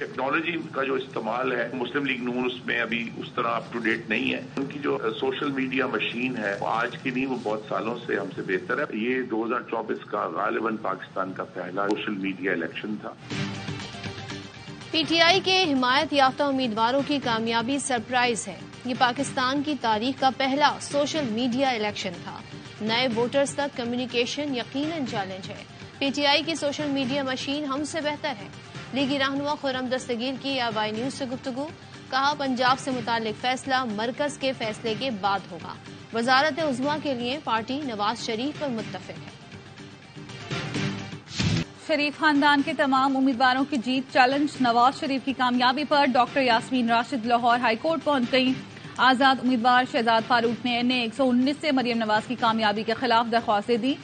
Technology کا جو استعمال ہے مسلم لیگ نون اس میں ابھی اس طرح اپ ٹو ڈیٹ نہیں ہے. ان کی جو سوشل میڈیا مشین ہے وہ آج کی نہیں، وہ بہت سالوں سے ہم سے بہتر ہے. یہ 2024 کا غالباً پاکستان کا پہلا سوشل میڈیا الیکشن تھا. پی ٹی آئی کے حمایت یافتہ امیدواروں کی کامیابی سرپرائز ہے. یہ پاکستان کی تاریخ کا پہلا سوشل میڈیا الیکشن تھا. نئے ووٹرز تک کمیونیکیشن یقیناً چیلنج ہے. پی ٹی آئی کی سوشل میڈیا مشین ہم سے بہتر ہے. لیگی رہنما خرم دستگیر کی آئی نیوز سے گفتگو. کہا پنجاب سے متعلق فیصلہ مرکز کے فیصلے کے بعد ہوگا. وزارت عظمیٰ کے لیے پارٹی نواز شریف پر متفق ہے. شریف خاندان کے تمام امیدواروں کی جیت چیلنج. نواز شریف کی کامیابی پر doctor Yasmin Rashid Lahore high court پہنچ گئیں. آزاد امیدوار شہزاد فاروق نے NA 119 سے مریم نواز کی کامیابی کے خلاف درخواستیں دی.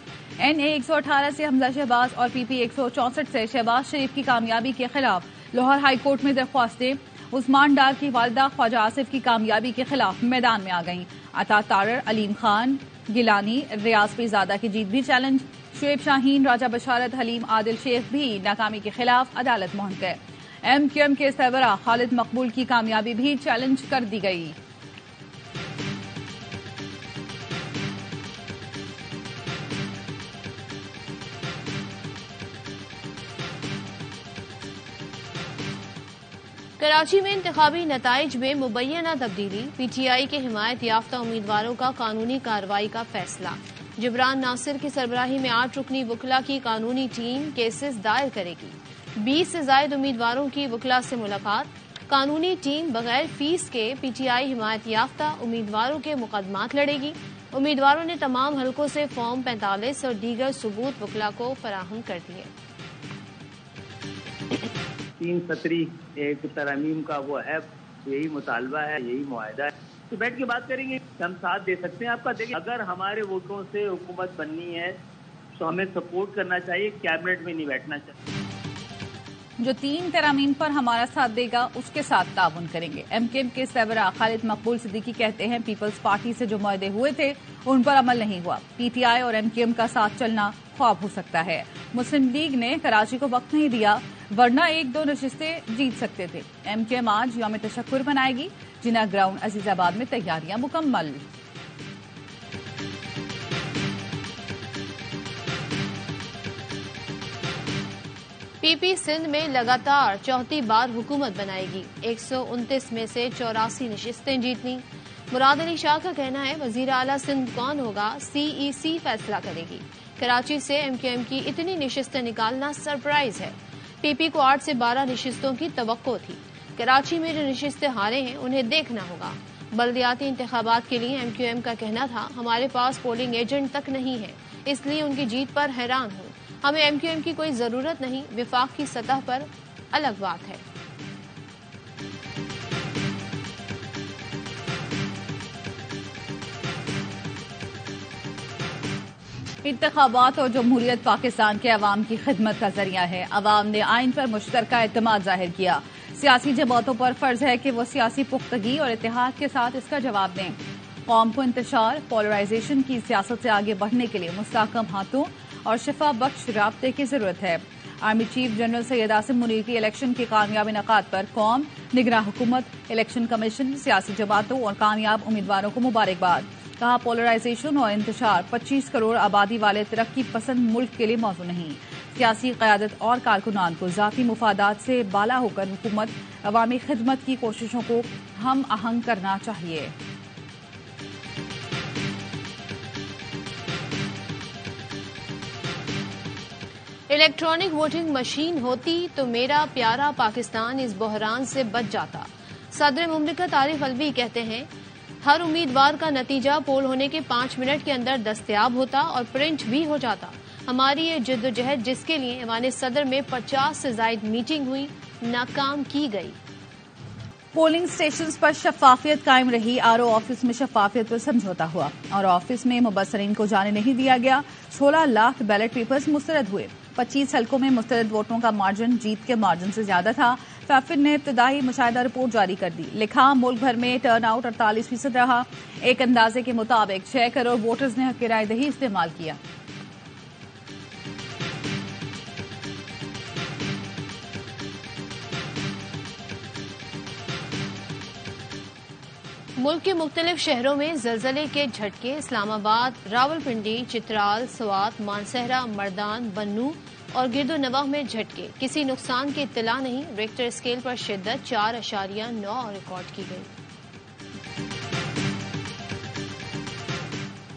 NA 118 سے حمزہ شہباز اور PP 164 سے شہباز شریف کی کامیابی کے خلاف لاہور ہائی کورٹ میں درخواستیں. عثمان ڈار کی والدہ خواجہ آصف کی کامیابی کے خلاف میدان میں آ گئیں. عطا تارڑ، علیم خان گیلانی، ریاض پیرزادہ کی جیت بھی چیلنج. شعیب شاہین، راجہ بشارت، حلیم عادل شیخ بھی ناکامی کے خلاف عدالت پہنچ گئے. MQM کے سربراہ خالد مقبول کی کامیابی بھی چیلنج کر دی گئی. کراچی میں انتخابی نتائج میں مبینہ تبدیلی. پی ٹی آئی کے حمایت یافتہ امیدواروں کا قانونی کارروائی کا فیصلہ. جبران ناصر کی سربراہی میں 8 رکنی وکلا کی قانونی ٹیم کیسز دائر کرے گی. 20 سے زائد امیدواروں کی وکلا سے ملاقات. قانونی ٹیم بغیر فیس کے پی ٹی آئی حمایت یافتہ امیدواروں کے مقدمات لڑے گی. امیدواروں نے تمام حلقوں سے فارم 45 اور دیگر ثبوت وکلا کو فراہم کر دیے. 3 سطری ایک ترامیم کا وہ ہے، یہی مطالبہ ہے، یہی معاہدہ ہے. تو بیٹھ کے بات کریں گے، ہم ساتھ دے سکتے ہیں آپ کا. دیکھیں اگر ہمارے ووٹوں سے حکومت بننی ہے تو ہمیں سپورٹ کرنا چاہیے، کیبنٹ میں نہیں بیٹھنا چاہیے. جو 3 ترامیم پر ہمارا ساتھ دے گا اس کے ساتھ تعاون کریں گے. MQM کے سربراہ خالد مقبول صدیقی کہتے ہیں پیپلز پارٹی سے جو معاہدے ہوئے تھے ان پر عمل نہیں ہوا. PTI اور MQM کا ساتھ چلنا خواب ہو سکتا ہے. مسلم لیگ نے کراچی کو وقت نہیں دیا ورنہ 1-2 نشستیں جیت سکتے تھے. MQM آج یوم تشکر منائے گی. جناح گراؤنڈ عزیز آباد میں تیاریاں مکمل. PP سندھ میں لگاتار 4تھی بار حکومت بنائے گی. 129 میں سے 84 نشستیں جیتنی. مراد علی شاہ کا کہنا ہے وزیر اعلیٰ سندھ کون ہوگا CEC فیصلہ کرے گی. کراچی سے MQM کی اتنی نشستیں نکالنا سرپرائز ہے. PP کو 8 سے 12 نشستوں کی توقع تھی. کراچی میں جو نشستیں ہارے ہیں انہیں دیکھنا ہوگا. بلدیاتی انتخابات کے لیے MQM کا کہنا تھا ہمارے پاس پولنگ ایجنٹ تک نہیں ہے، اس لیے ان کی جیت پر حیران ہوں. ہمیں MQM کی کوئی ضرورت نہیں، وفاق کی سطح پر الگ بات ہے. انتخابات اور جمہوریت پاکستان کے عوام کی خدمت کا ذریعہ ہے. عوام نے آئین پر مشترکہ اعتماد ظاہر کیا. سیاسی جماعتوں پر فرض ہے کہ وہ سیاسی پختگی اور اتحاد کے ساتھ اس کا جواب دیں. قوم کو انتشار، پولرائزیشن کی سیاست سے آگے بڑھنے کے لیے مستحکم ہاتھوں اور شفا بخش رابطے کی ضرورت ہے. Army chief general Syed Asim Munir کی الیکشن کے کامیاب انعقاد پر قوم، نگراں حکومت، الیکشن کمیشن، سیاسی جماعتوں اور کامیاب امیدواروں کو مبارکباد. کہا پولرائزیشن اور انتشار 25 کروڑ آبادی والے ترقی پسند ملک کے لیے موضوع نہیں. سیاسی قیادت اور کارکنان کو ذاتی مفادات سے بالا ہو کر حکومت عوامی خدمت کی کوششوں کو ہم آہنگ کرنا چاہیے. الیکٹرانک ووٹنگ مشین ہوتی تو میرا پیارا پاکستان اس بحران سے بچ جاتا. صدر مملکت عارف علوی کہتے ہیں ہر امیدوار کا نتیجہ پول ہونے کے 5 منٹ کے اندر دستیاب ہوتا اور پرنٹ بھی ہو جاتا. ہماری یہ جدوجہد جس کے لیے ایوان صدر میں 50 سے زائد میٹنگ ہوئی ناکام کی گئی. پولنگ اسٹیشنز پر شفافیت قائم رہی. RO آفس میں شفافیت پر سمجھوتا ہوا اور آفس میں مبصرین کو جانے نہیں دیا گیا. 16 لاکھ بیلٹ پیپرز مسترد ہوئے. 25 حلقوں میں مسترد ووٹوں کا مارجن جیت کے مارجن سے زیادہ تھا. فیفن نے ابتدائی مشاہدہ رپورٹ جاری کر دی. لکھا ملک بھر میں ٹرن آؤٹ 48% رہا. ایک اندازے کے مطابق 6 کروڑ ووٹرز نے حق رائے دہی استعمال کیا. ملک کے مختلف شہروں میں زلزلے کے جھٹکے، اسلام آباد، راولپنڈی، چترال، سوات، مانسہرہ، مردان، بنوں اور گرد و نواح میں جھٹکے، کسی نقصان کی اطلاع نہیں۔ ریکٹر اسکیل پر شدت 4.9 ریکارڈ کی گئی۔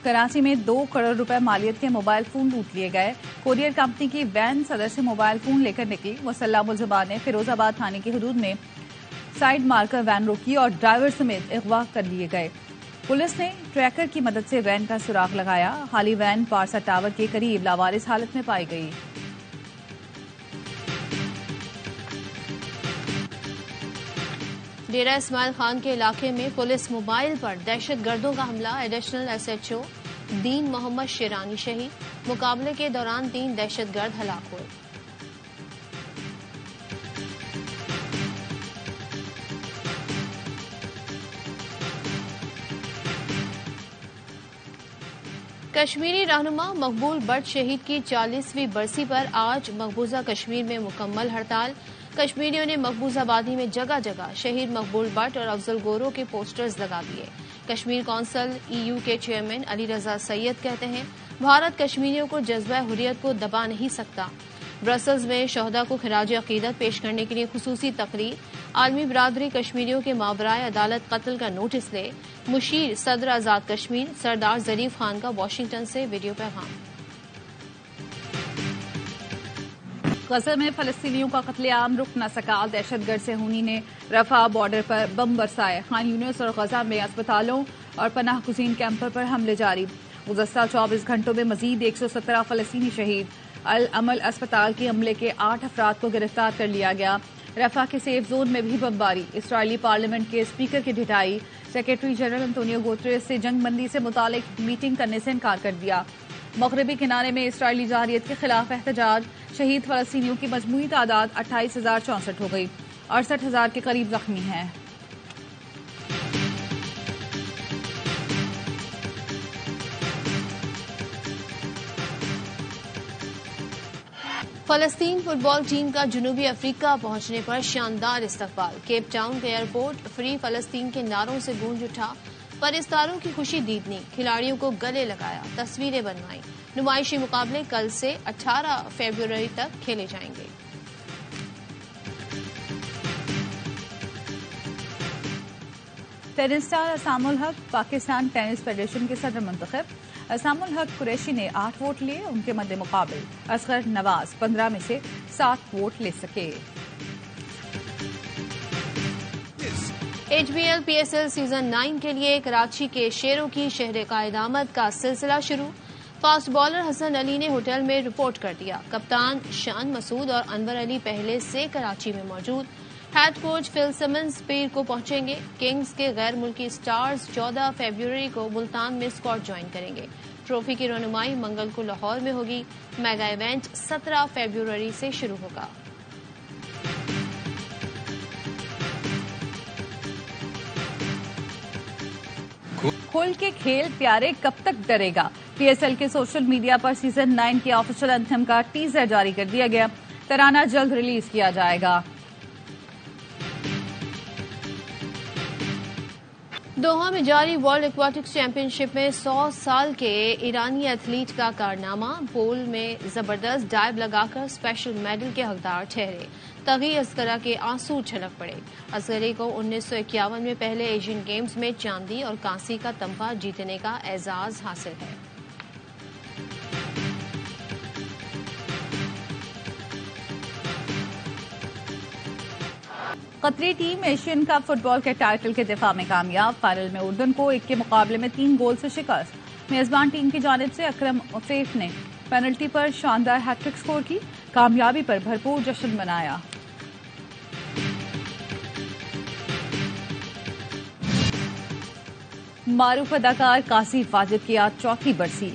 کراچی میں 2 کروڑ روپے مالیت کے موبائل فون لوٹ لیے گئے۔ کوریئر کمپنی کی وین صدر سے موبائل فون لے کر نکلی۔ مسلح ملزمان نے فیروز آباد تھانے کی حدود میں سائیڈ مار کر وین روکی اور ڈرائیور سمیت اغوا کر لیے گئے۔ پولیس نے ٹریکر کی مدد سے وین کا سراغ لگایا۔ خالی وین پارسا ٹاور کے قریب لاوارث حالت میں پائی گئی۔ ڈیرہ اسماعیل خان کے علاقے میں پولیس موبائل پر دہشت گردوں کا حملہ، ایڈیشنل SHO دین محمد شیرانی شہید۔ مقابلے کے دوران 3 دہشت گرد ہلاک ہوئے۔ کشمیری رہنما مقبول بٹ شہید کی 40ویں برسی پر آج مقبوضہ کشمیر میں مکمل ہڑتال۔ کشمیریوں نے مقبوض آبادی میں جگہ جگہ شہید مقبول بٹ اور افضل گورو کے پوسٹرز لگا دیے۔ کشمیر کونسل EU کے چیئرمین علی رضا سید کہتے ہیں، بھارت کشمیریوں کو جذبہ حریت کو دبا نہیں سکتا۔ برسلز میں شہداء کو خراج عقیدت پیش کرنے کے لیے خصوصی تقریب۔ عالمی برادری کشمیریوں کے مابرائے عدالت قتل کا نوٹس لے۔ مشیر صدر آزاد کشمیر سردار ظریف خان کا واشنگٹن سے ویڈیو پیغام۔ غزہ میں فلسطینیوں کا قتل عام رک نہ سکا۔ دہشت گرد صہیونی نے رفح بارڈر پر بم برسائے۔ خان یونس اور غزہ میں اسپتالوں اور پناہ گزین کیمپوں پر حملے جاری۔ گزشتہ 24 گھنٹوں میں مزید 117 فلسطینی شہید۔ العمل اسپتال کے عملے کے 8 افراد کو گرفتار کر لیا گیا۔ رفح کے سیف زون میں بھی بمباری۔ اسرائیلی پارلیمنٹ کے اسپیکر کی ڈھٹائی۔ سیکرٹری جنرل انتونیو گوتریس سے جنگ بندی سے متعلق میٹنگ کرنے سے انکار کر دیا۔ مغربی کنارے میں اسرائیلی جارحیت کے خلاف احتجاج۔ شہید فلسطینیوں کی مجموعی تعداد 28,064 ہو گئی۔ 68,000 کے قریب زخمی ہیں۔ فلسطین فٹ بال ٹیم کا جنوبی افریقہ پہنچنے پر شاندار استقبال۔ کیپ ٹاؤن کے ایئرپورٹ فری فلسطین کے نعروں سے گونج اٹھا۔ پرستاروں کی خوشی دیدنی، کھلاڑیوں کو گلے لگایا، تصویریں بنوائیں۔ نمائشی مقابلے کل سے 18 فروری تک کھیلے جائیں گے۔ ٹینس اسٹار اسام الحق پاکستان ٹینس فیڈریشن کے صدر منتخب۔ اسام الحق قریشی نے 8 ووٹ لیے۔ ان کے مد مقابل اصغر نواز 15 میں سے 7 ووٹ لے سکے۔ HBL PSL سیزن 9 کے لیے کراچی کے شیروں کی شہر قائد آمد کا سلسلہ شروع۔ فاسٹ بالر حسن علی نے ہوٹل میں رپورٹ کر دیا۔ کپتان شان مسعود اور انور علی پہلے سے کراچی میں موجود۔ ہیڈ کوچ فل سمنز پیر کو پہنچیں گے۔ کنگز کے غیر ملکی سٹارز 14 فروری کو ملتان میں اسکواڈ جوائن کریں گے۔ ٹرافی کی رونمائی منگل کو لاہور میں ہوگی۔ میگا ایونٹ 17 فروری سے شروع ہوگا۔ کھل کے کھیل پیارے کب تک ڈرے گا۔ PSL کے سوشل میڈیا پر سیزن 9 کے آفیشیل اینتھم کا ٹیزر جاری کر دیا گیا۔ ترانہ جلد ریلیز کیا جائے گا۔ دوحہ میں جاری ورلڈ ایکویٹکس چیمپئن شپ میں 100 سال کے ایرانی ایتھلیٹ کا کارنامہ، پول میں زبردست ڈائیو لگا کر اسپیشل میڈل کے حقدار ٹھہرے۔ تغی اصغرہ کے آنسو چھلک پڑے۔ اصغری کو 1951 میں پہلے ایشین گیمز میں چاندی اور کانسی کا تمغہ جیتنے کا اعزاز حاصل ہے۔ قطری ٹیم ایشین کپ فٹ بال کے ٹائٹل کے دفاع میں کامیاب۔ فائنل میں اردن کو 1 کے مقابلے میں 3 گول سے شکست۔ میزبان ٹیم کی جانب سے اکرم عفیف نے پینلٹی پر شاندار ہیٹ ٹرک سکور کی۔ کامیابی پر بھرپور جشن منایا۔ معروف اداکار قاضی واجد کی آج 4تھی برسی۔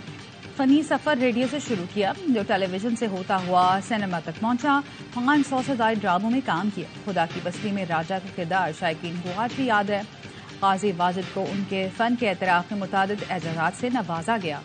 فنی سفر ریڈیو سے شروع کیا، جو ٹیلی ویژن سے ہوتا ہوا سینما تک پہنچا۔ 500 سے زائد ڈراموں میں کام کیا۔ خدا کی بستی میں راجا کا کردار شائقین کو آج بھی یاد ہے۔ قاضی واجد کو ان کے فن کے اعتراف میں متعدد اعزازات سے نوازا گیا۔